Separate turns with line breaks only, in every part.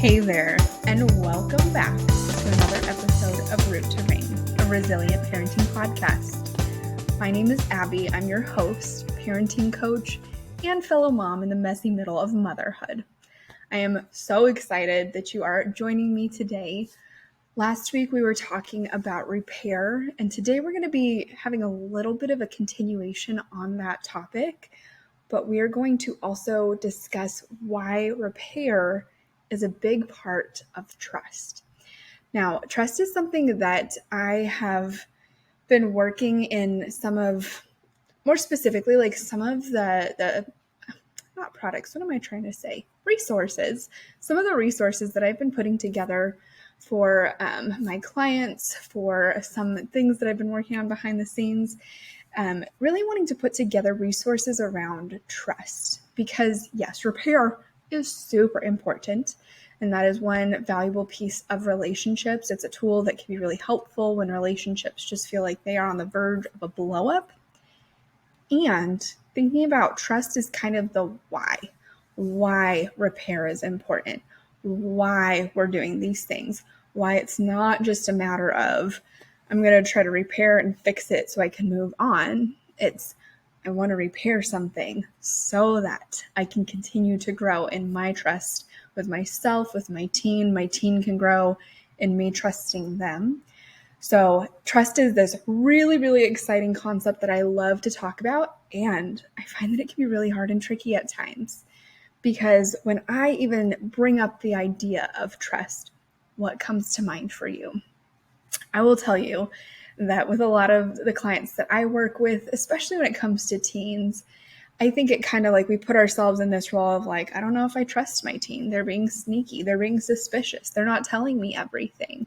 Hey there, and welcome back to another episode of Root to Reign, a resilient parenting podcast. My name is Abby. I'm your host, parenting coach, and fellow mom in the messy middle of motherhood. I am so excited that you are joining me today. Last week we were talking about repair, and today we're going to be having a little bit of a continuation on that topic, but we are going to also discuss why repair is a big part of trust. Now, trust is something that I have been working in more specifically, like some of the not products, what am I trying to say? Resources. Some of the resources that I've been putting together for my clients, for some things that I've been working on behind the scenes, really wanting to put together resources around trust because yes, repair is super important. And that is one valuable piece of relationships. It's a tool that can be really helpful when relationships just feel like they are on the verge of a blow up. And thinking about trust is kind of the why repair is important, why we're doing these things, why it's not just a matter of, I'm going to try to repair and fix it so I can move on. It's, I want to repair something so that I can continue to grow in my trust with myself, with my teen. My teen can grow in me trusting them. So trust is this really, really exciting concept that I love to talk about. And I find that it can be really hard and tricky at times because when I even bring up the idea of trust, what comes to mind for you? I will tell you that with a lot of the clients that I work with, especially when it comes to teens, I think it kind of like we put ourselves in this role of like, I don't know if I trust my teen. They're being sneaky. They're being suspicious. They're not telling me everything.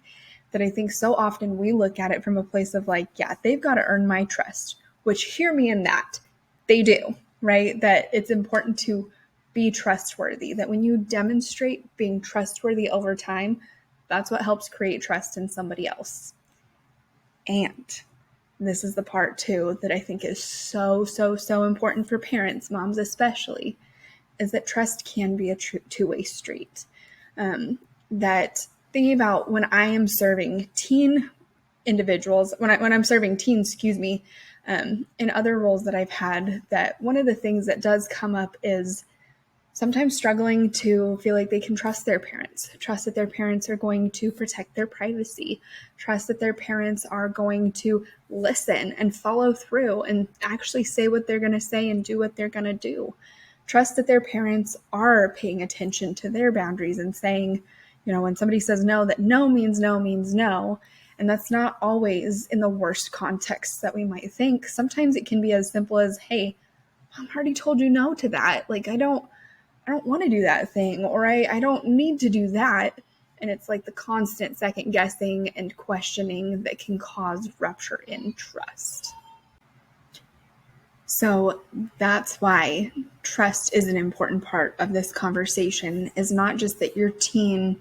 That I think so often we look at it from a place of like, yeah, they've got to earn my trust, which hear me in that. They do, right? That it's important to be trustworthy. That when you demonstrate being trustworthy over time, that's what helps create trust in somebody else. And this is the part too that I think is so important for parents, moms especially, is that trust can be a two-way street. That thinking about when I am serving teen individuals, when I'm serving teens, in other roles that I've had, that one of the things that does come up is sometimes struggling to feel like they can trust their parents, trust that their parents are going to protect their privacy, trust that their parents are going to listen and follow through and actually say what they're going to say and do what they're going to do. Trust that their parents are paying attention to their boundaries and saying, when somebody says no, that no means no means no. And that's not always in the worst contexts that we might think. Sometimes it can be as simple as, hey, Mom already told you no to that. Like, I don't want to do that thing, or I don't need to do that. And it's like the constant second guessing and questioning that can cause rupture in trust. So that's why trust is an important part of this conversation, is not just that your teen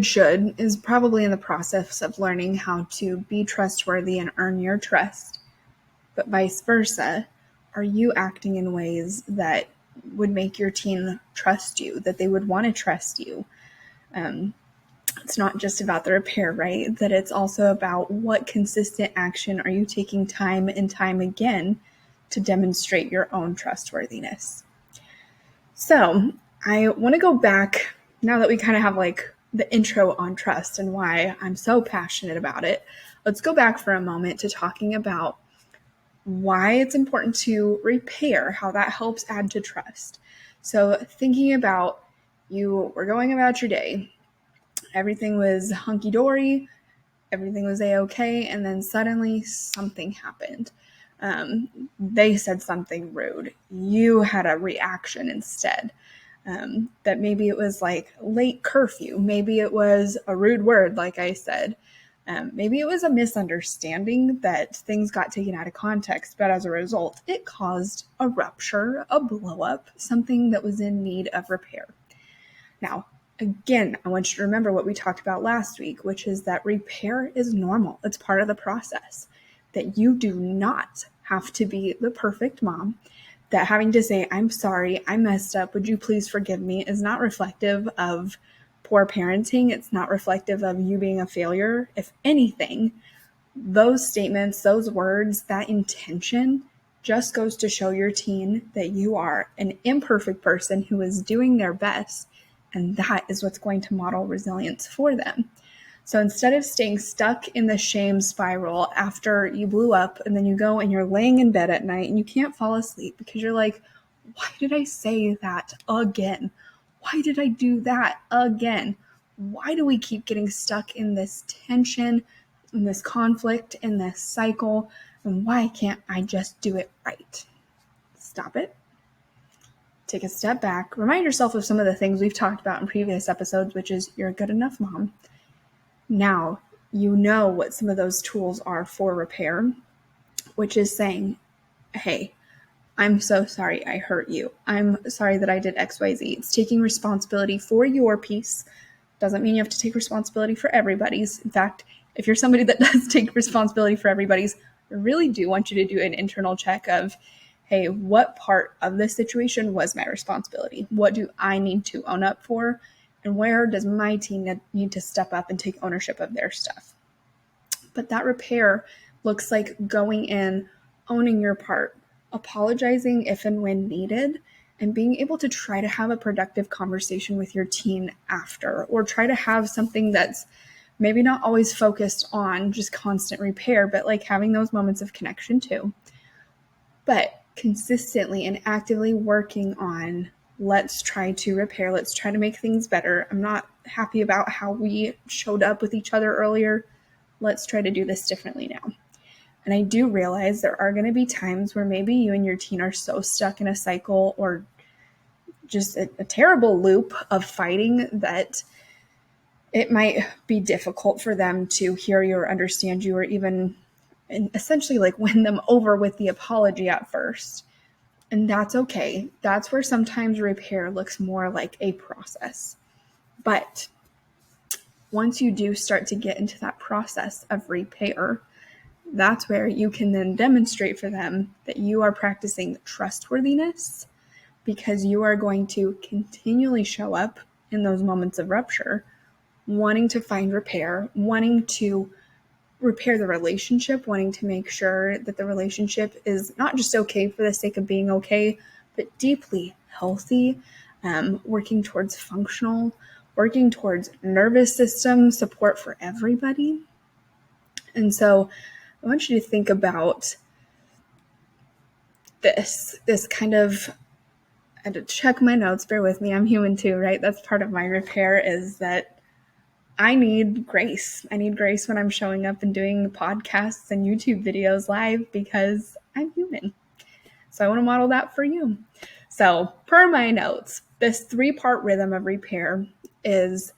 should, is probably in the process of learning how to be trustworthy and earn your trust, but vice versa. Are you acting in ways that would make your teen trust you, that they would want to trust you? It's not just about the repair, right? That it's also about what consistent action are you taking time and time again to demonstrate your own trustworthiness. So I want to go back, now that we kind of have like the intro on trust and why I'm so passionate about it. Let's go back for a moment to talking about why it's important to repair, how that helps add to trust. So thinking about, you were going about your day, everything was hunky-dory, everything was a-okay, and then suddenly something happened. They said something rude. You had a reaction instead. That maybe it was like late curfew. Maybe it was a rude word, like I said. Maybe it was a misunderstanding that things got taken out of context, but as a result, it caused a rupture, a blow up, something that was in need of repair. Now, again, I want you to remember what we talked about last week, which is that repair is normal. It's part of the process, that you do not have to be the perfect mom, that having to say, I'm sorry, I messed up, would you please forgive me, is not reflective of poor parenting. It's not reflective of you being a failure. If anything, those statements, those words, that intention just goes to show your teen that you are an imperfect person who is doing their best, and that is what's going to model resilience for them. So instead of staying stuck in the shame spiral after you blew up and then you go and you're laying in bed at night and you can't fall asleep because you're like, why did I say that again? Why did I do that again? Why do we keep getting stuck in this tension, in this conflict, in this cycle? And why can't I just do it right? Stop it. Take a step back. Remind yourself of some of the things we've talked about in previous episodes, which is you're a good enough mom. Now, you know what some of those tools are for repair, which is saying, hey, I'm so sorry I hurt you. I'm sorry that I did XYZ. It's taking responsibility for your piece. Doesn't mean you have to take responsibility for everybody's. In fact, if you're somebody that does take responsibility for everybody's, I really do want you to do an internal check of, hey, what part of this situation was my responsibility? What do I need to own up for? And where does my team need to step up and take ownership of their stuff? But that repair looks like going in, owning your part, apologizing if and when needed, and being able to try to have a productive conversation with your teen after, or try to have something that's maybe not always focused on just constant repair, but like having those moments of connection too. But consistently and actively working on, let's try to repair, let's try to make things better. I'm not happy about how we showed up with each other earlier. Let's try to do this differently now. And I do realize there are going to be times where maybe you and your teen are so stuck in a cycle or just a terrible loop of fighting that it might be difficult for them to hear you or understand you, or even essentially like win them over with the apology at first. And that's okay. That's where sometimes repair looks more like a process. But once you do start to get into that process of repair, that's where you can then demonstrate for them that you are practicing trustworthiness, because you are going to continually show up in those moments of rupture, wanting to find repair, wanting to repair the relationship, wanting to make sure that the relationship is not just okay for the sake of being okay, but deeply healthy, working towards functional, working towards nervous system support for everybody. And so I want you to think about this kind of, I had to check my notes, bear with me, I'm human too, right? That's part of my repair, is that I need grace. I need grace when I'm showing up and doing podcasts and YouTube videos live, because I'm human. So I want to model that for you. So per my notes, this 3-part rhythm of repair is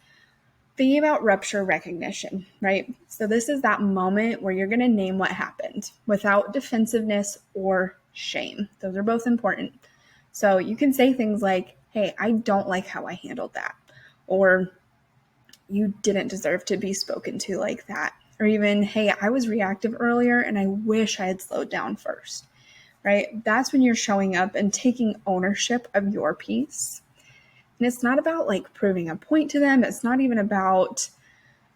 thinking about rupture recognition, right? So this is that moment where you're going to name what happened without defensiveness or shame. Those are both important. So you can say things like, hey, I don't like how I handled that. Or you didn't deserve to be spoken to like that. Or even, hey, I was reactive earlier and I wish I had slowed down first, right? That's when you're showing up and taking ownership of your piece. And it's not about like proving a point to them. It's not even about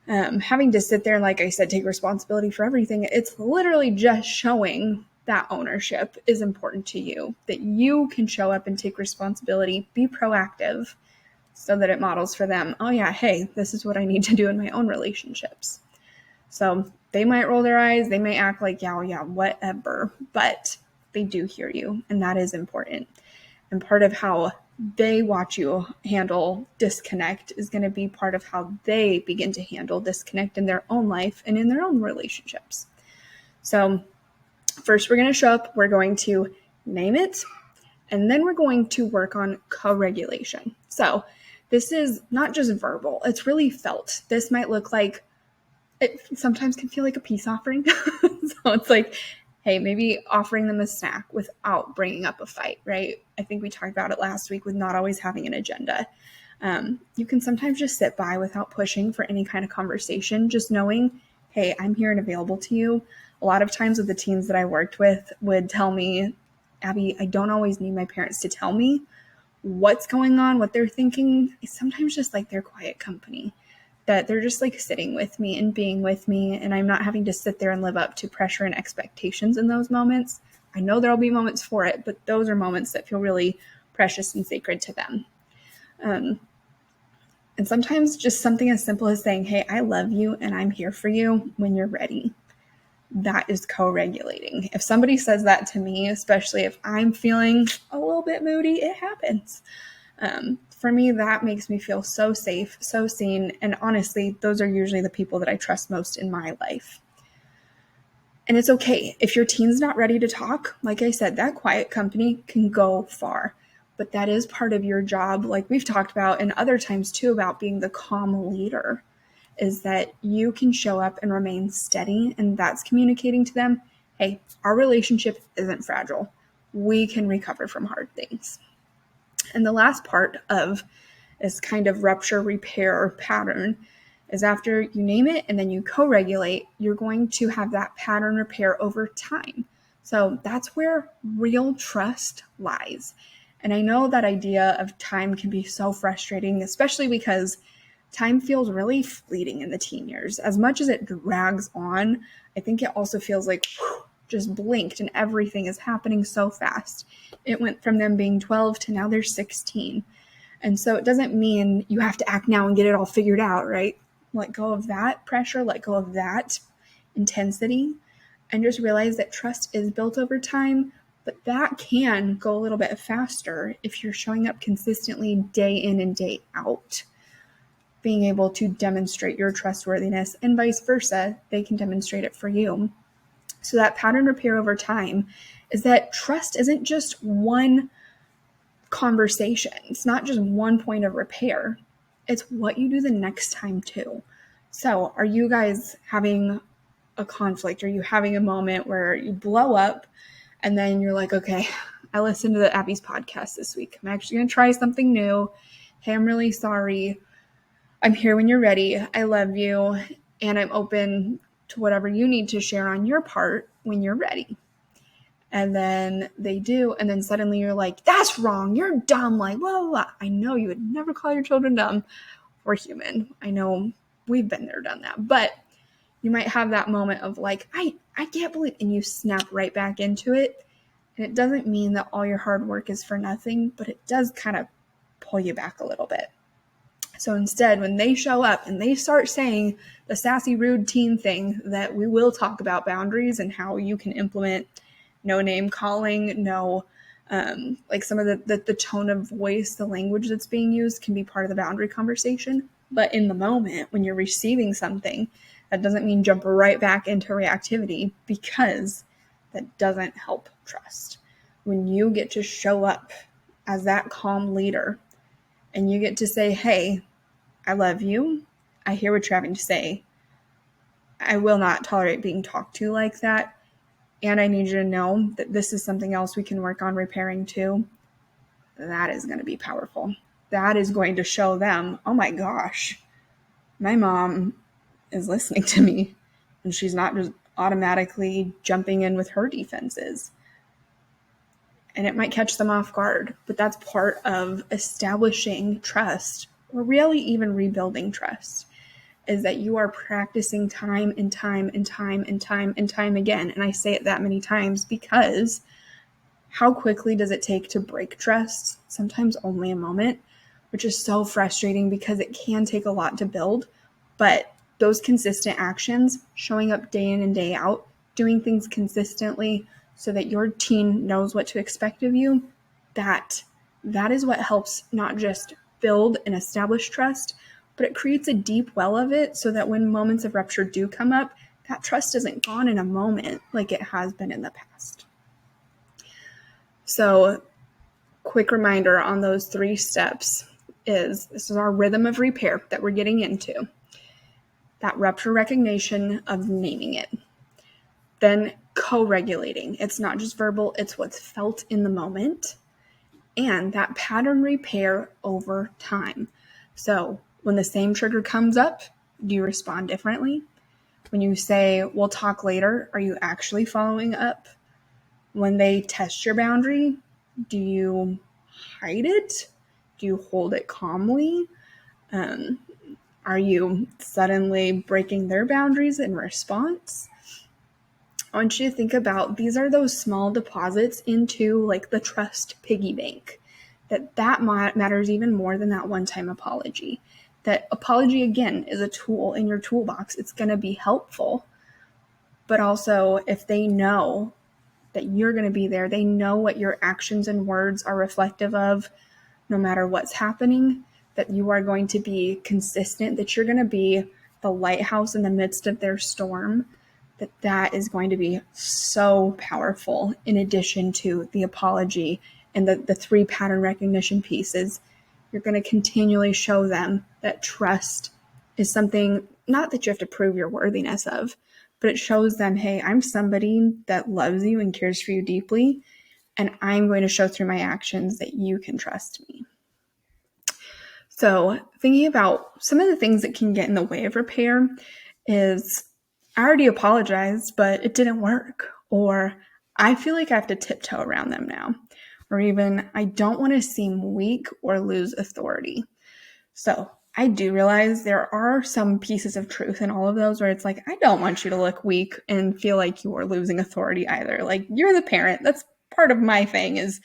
having to sit there and, like I said, take responsibility for everything. It's literally just showing that ownership is important to you, that you can show up and take responsibility, be proactive, so that it models for them, oh yeah, hey, this is what I need to do in my own relationships. So they might roll their eyes, they may act like, yeah, whatever, but they do hear you, and that is important. And part of how they watch you handle disconnect is going to be part of how they begin to handle disconnect in their own life and in their own relationships. So first, we're going to show up, we're going to name it, and then we're going to work on co-regulation. So this is not just verbal, it's really felt. This might look like, it sometimes can feel like a peace offering. So it's like, hey, maybe offering them a snack without bringing up a fight, right? I think we talked about it last week with not always having an agenda. You can sometimes just sit by without pushing for any kind of conversation, just knowing, hey, I'm here and available to you. A lot of times with the teens that I worked with would tell me, Abby, I don't always need my parents to tell me what's going on, what they're thinking. It's sometimes just like their quiet company, that they're just like sitting with me and being with me, and I'm not having to sit there and live up to pressure and expectations in those moments. I know there'll be moments for it, but those are moments that feel really precious and sacred to them. And sometimes just something as simple as saying, hey, I love you and I'm here for you when you're ready. That is co-regulating. If somebody says that to me, especially if I'm feeling a little bit moody, it happens. For me, that makes me feel so safe, so seen. And honestly, those are usually the people that I trust most in my life. And it's okay. If your teen's not ready to talk, like I said, that quiet company can go far. But that is part of your job, like we've talked about, and other times too, about being the calm leader, is that you can show up and remain steady. And that's communicating to them, hey, our relationship isn't fragile. We can recover from hard things. And the last part of this kind of rupture repair pattern is after you name it and then you co-regulate, you're going to have that pattern repair over time. So that's where real trust lies. And I know that idea of time can be so frustrating, especially because time feels really fleeting in the teen years. As much as it drags on, I think it also feels like just blinked and everything is happening so fast. It went from them being 12 to now they're 16. And so it doesn't mean you have to act now and get it all figured out, right? Let go of that pressure, let go of that intensity, and just realize that trust is built over time, but that can go a little bit faster if you're showing up consistently day in and day out, being able to demonstrate your trustworthiness, and vice versa, they can demonstrate it for you. So that pattern repair over time is that trust isn't just one conversation. It's not just one point of repair. It's what you do the next time too. So are you guys having a conflict? Are you having a moment where you blow up and then you're like, okay, I listened to the Abby's podcast this week. I'm actually going to try something new. Hey, I'm really sorry. I'm here when you're ready. I love you. And I'm open to whatever you need to share on your part when you're ready. And then they do, and then suddenly you're like, that's wrong, you're dumb, like, blah, blah, blah. I know you would never call your children dumb. We're human. I know we've been there, done that. But you might have that moment of like, I can't believe, and you snap right back into it. And it doesn't mean that all your hard work is for nothing, but it does kind of pull you back a little bit. So instead, when they show up and they start saying the sassy, rude teen thing that we will talk about boundaries and how you can implement no name calling, no, like some of the tone of voice, the language that's being used can be part of the boundary conversation. But in the moment, when you're receiving something, that doesn't mean jump right back into reactivity, because that doesn't help trust. When you get to show up as that calm leader and you get to say, hey, I love you. I hear what you're having to say. I will not tolerate being talked to like that. And I need you to know that this is something else we can work on repairing too. That is going to be powerful. That is going to show them, oh my gosh, my mom is listening to me and she's not just automatically jumping in with her defenses. And it might catch them off guard, but that's part of establishing trust, or really even rebuilding trust, is that you are practicing time and time and time and time and time again. And I say it that many times because how quickly does it take to break trust? Sometimes only a moment, which is so frustrating because it can take a lot to build. But those consistent actions, showing up day in and day out, doing things consistently so that your teen knows what to expect of you, that is what helps not just build and establish trust, but it creates a deep well of it so that when moments of rupture do come up, that trust isn't gone in a moment like it has been in the past. So, quick reminder on those 3 steps is this is our rhythm of repair that we're getting into. That rupture recognition of naming it. Then co-regulating. It's not just verbal, it's what's felt in the moment. And that pattern repair over time. So when the same trigger comes up, do you respond differently? When you say, we'll talk later, are you actually following up? when they test your boundary, do you hide it? Do you hold it calmly? Are you suddenly breaking their boundaries in response? I want you to think about these are those small deposits into like the trust piggy bank. That matters even more than that one-time apology. That apology, again, is a tool in your toolbox. It's going to be helpful. But also, if they know that you're going to be there, they know what your actions and words are reflective of, no matter what's happening, that you are going to be consistent, that you're going to be the lighthouse in the midst of their storm, that is going to be so powerful in addition to the apology and the 3 pattern recognition pieces. You're going to continually show them that trust is something, not that you have to prove your worthiness of, but it shows them, hey, I'm somebody that loves you and cares for you deeply, and I'm going to show through my actions that you can trust me. So thinking about some of the things that can get in the way of repair is, I already apologized, but it didn't work. Or I feel like I have to tiptoe around them now. Or even, I don't want to seem weak or lose authority. So I do realize there are some pieces of truth in all of those where it's like, I don't want you to look weak and feel like you are losing authority either. Like, you're the parent. That's part of my thing, is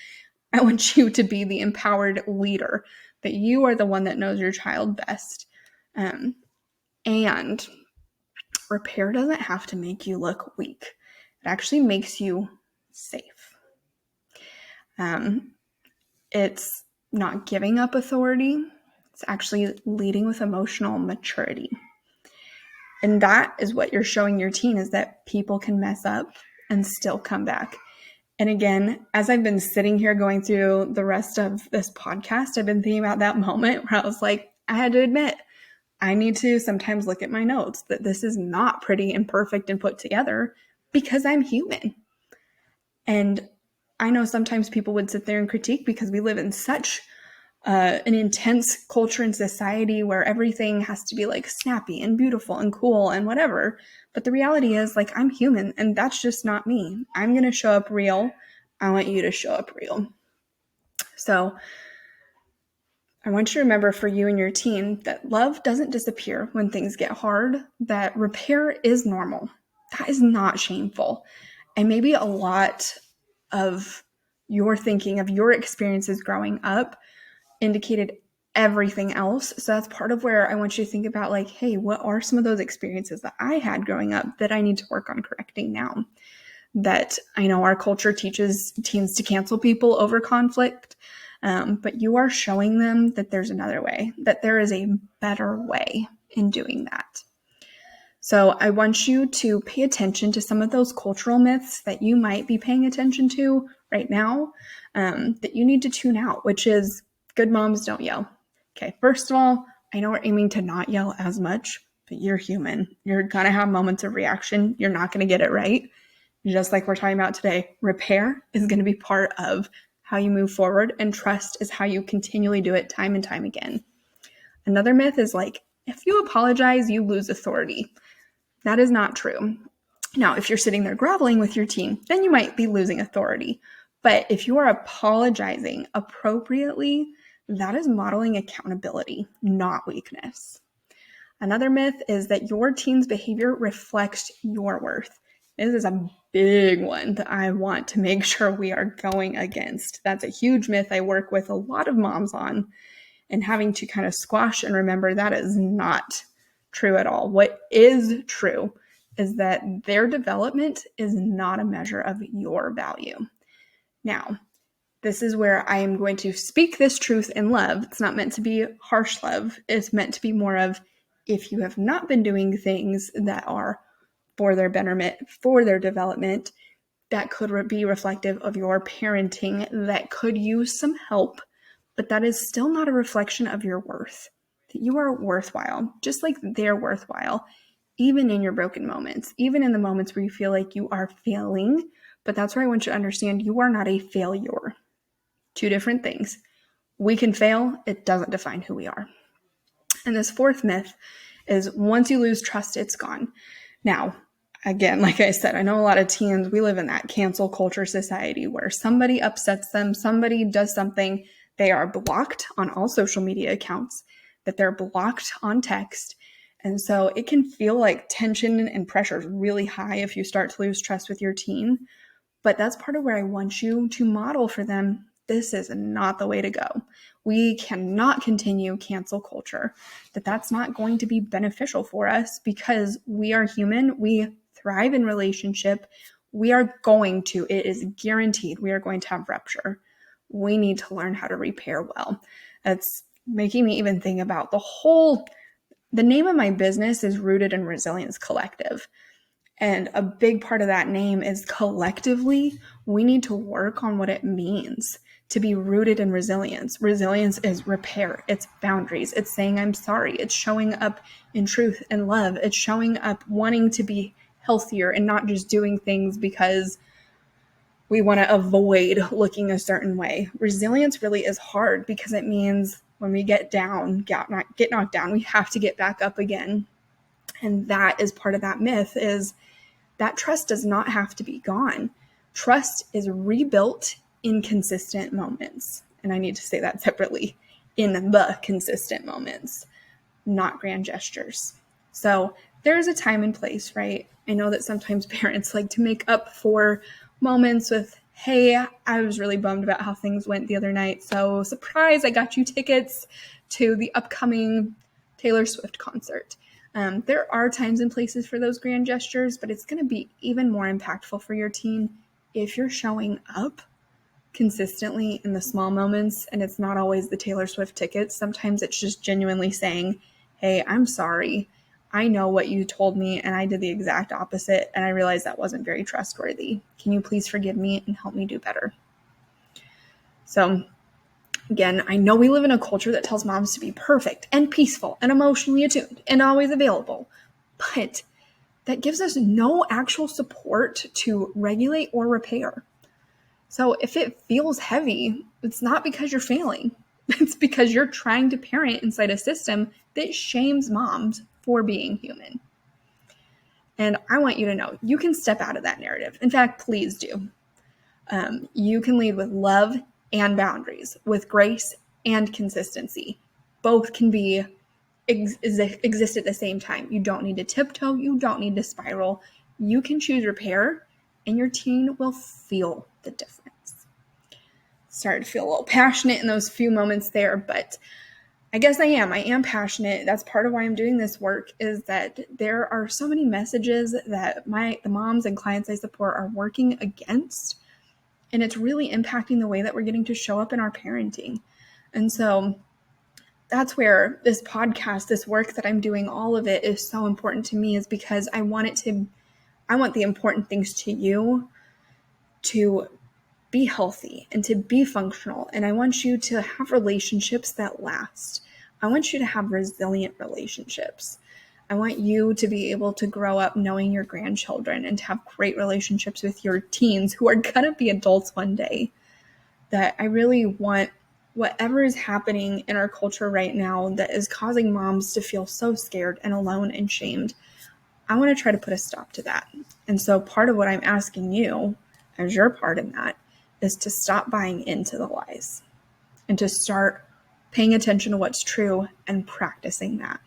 I want you to be the empowered leader, that you are the one that knows your child best. And repair doesn't have to make you look weak. It actually makes you safe. It's not giving up authority. It's actually leading with emotional maturity. And that is what you're showing your teen, is that people can mess up and still come back. And again, as I've been sitting here going through the rest of this podcast, I've been thinking about that moment where I was like, I had to admit, I need to sometimes look at my notes, that this is not pretty and perfect and put together, because I'm human. And I know sometimes people would sit there and critique, because we live in such an intense culture and society where everything has to be like snappy and beautiful and cool and whatever. But the reality is, like, I'm human, and that's just not me. I'm going to show up real. I want you to show up real. So I want you to remember, for you and your teen, that love doesn't disappear when things get hard, that repair is normal. That is not shameful. And maybe a lot of your thinking of your experiences growing up indicated everything else. So that's part of where I want you to think about, like, hey, what are some of those experiences that I had growing up that I need to work on correcting now? That I know our culture teaches teens to cancel people over conflict, but you are showing them that there's another way, that there is a better way in doing that. So I want you to pay attention to some of those cultural myths that you might be paying attention to right now, that you need to tune out, which is, good moms don't yell. Okay, first of all, I know we're aiming to not yell as much, but you're human. You're going to have moments of reaction. You're not going to get it right. Just like we're talking about today, repair is going to be part of how you move forward, and trust is how you continually do it time and time again. Another myth is like, if you apologize, you lose authority. That is not true. Now, if you're sitting there groveling with your teen, then you might be losing authority. But if you are apologizing appropriately, that is modeling accountability, not weakness. Another myth is that your teen's behavior reflects your worth. This is a big one that I want to make sure we are going against. That's a huge myth I work with a lot of moms on, and having to kind of squash and remember that is not true at all. What is true is that their development is not a measure of your value. Now, this is where I am going to speak this truth in love. It's not meant to be harsh love. It's meant to be more of, if you have not been doing things that are for their betterment, for their development, that could be reflective of your parenting, that could use some help, but that is still not a reflection of your worth. That you are worthwhile, just like they're worthwhile, even in your broken moments, even in the moments where you feel like you are failing. But that's where I want you to understand, you are not a failure. Two different things. We can fail. It doesn't define who we are. And this fourth myth is, once you lose trust, it's gone. Now, Again, like I said, I know a lot of teens, we live in that cancel culture society where somebody upsets them, somebody does something, they are blocked on all social media accounts, that they're blocked on text. And so it can feel like tension and pressure is really high if you start to lose trust with your teen. But that's part of where I want you to model for them. This is not the way to go. We cannot continue cancel culture. That's not going to be beneficial for us because we are human. We thrive in relationship. We are going to, it is guaranteed, we are going to have rupture. We need to learn how to repair well. That's making me even think about the name of my business is Rooted in Resilience Collective. And a big part of that name is collectively, we need to work on what it means to be rooted in resilience. Resilience is repair, it's boundaries, it's saying I'm sorry, it's showing up in truth and love, it's showing up wanting to be healthier and not just doing things because we want to avoid looking a certain way. Resilience really is hard because it means when we get knocked down, we have to get back up again. And that is part of that myth, is that trust does not have to be gone. Trust is rebuilt in consistent moments. And I need to say that separately, in the consistent moments, not grand gestures. So there's a time and place, right? I know that sometimes parents like to make up for moments with, hey, I was really bummed about how things went the other night. So surprise, I got you tickets to the upcoming Taylor Swift concert. There are times and places for those grand gestures, but it's going to be even more impactful for your teen if you're showing up consistently in the small moments. And it's not always the Taylor Swift tickets. Sometimes it's just genuinely saying, hey, I'm sorry. I know what you told me and I did the exact opposite. And I realized that wasn't very trustworthy. Can you please forgive me and help me do better? So again, I know we live in a culture that tells moms to be perfect and peaceful and emotionally attuned and always available, but that gives us no actual support to regulate or repair. So if it feels heavy, it's not because you're failing. It's because you're trying to parent inside a system that shames moms for being human. And I want you to know, you can step out of that narrative. In fact, please do. You can lead with love and boundaries, with grace and consistency. Both can be exist at the same time. You don't need to tiptoe. You don't need to spiral. You can choose repair, and your teen will feel the difference. Started to feel a little passionate in those few moments there, but I guess I am passionate. That's part of why I'm doing this work, is that there are so many messages that the moms and clients I support are working against. And it's really impacting the way that we're getting to show up in our parenting. And so that's where this podcast, this work that I'm doing, all of it is so important to me, is because I want the important things to you to be healthy and to be functional. And I want you to have relationships that last. I want you to have resilient relationships. I want you to be able to grow up knowing your grandchildren and to have great relationships with your teens who are going to be adults one day. That I really want whatever is happening in our culture right now that is causing moms to feel so scared and alone and shamed. I want to try to put a stop to that. And so part of what I'm asking you, as your part in that, is to stop buying into the lies and to start paying attention to what's true and practicing that.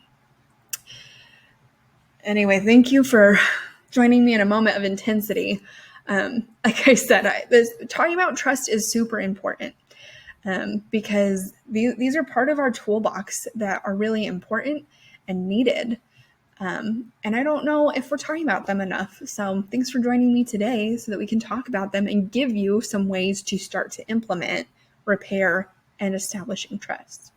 Anyway, thank you for joining me in a moment of intensity. Like I said, talking about trust is super important because these are part of our toolbox that are really important and needed. And I don't know if we're talking about them enough. So thanks for joining me today so that we can talk about them and give you some ways to start to implement, repair, and establishing trust.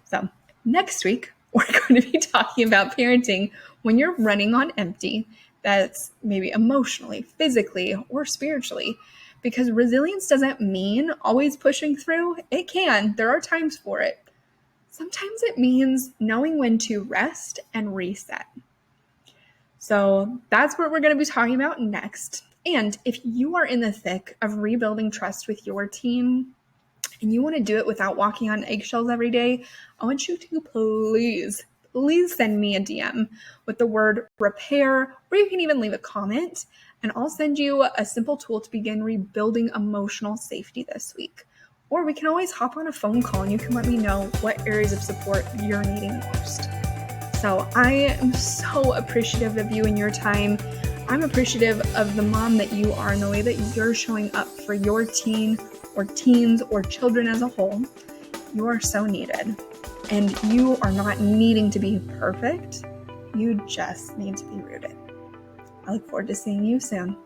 So next week, we're going to be talking about parenting when you're running on empty. That's maybe emotionally, physically, or spiritually. Because resilience doesn't mean always pushing through. It can. There are times for it. Sometimes it means knowing when to rest and reset. So that's what we're going to be talking about next. And if you are in the thick of rebuilding trust with your teen and you want to do it without walking on eggshells every day, I want you to please please send me a DM with the word repair, or you can even leave a comment, and I'll send you a simple tool to begin rebuilding emotional safety this week. Or we can always hop on a phone call and you can let me know what areas of support you're needing most. So I am so appreciative of you and your time. I'm appreciative of the mom that you are and the way that you're showing up for your teen or teens or children as a whole. You are so needed. And you are not needing to be perfect. You just need to be rooted. I look forward to seeing you soon.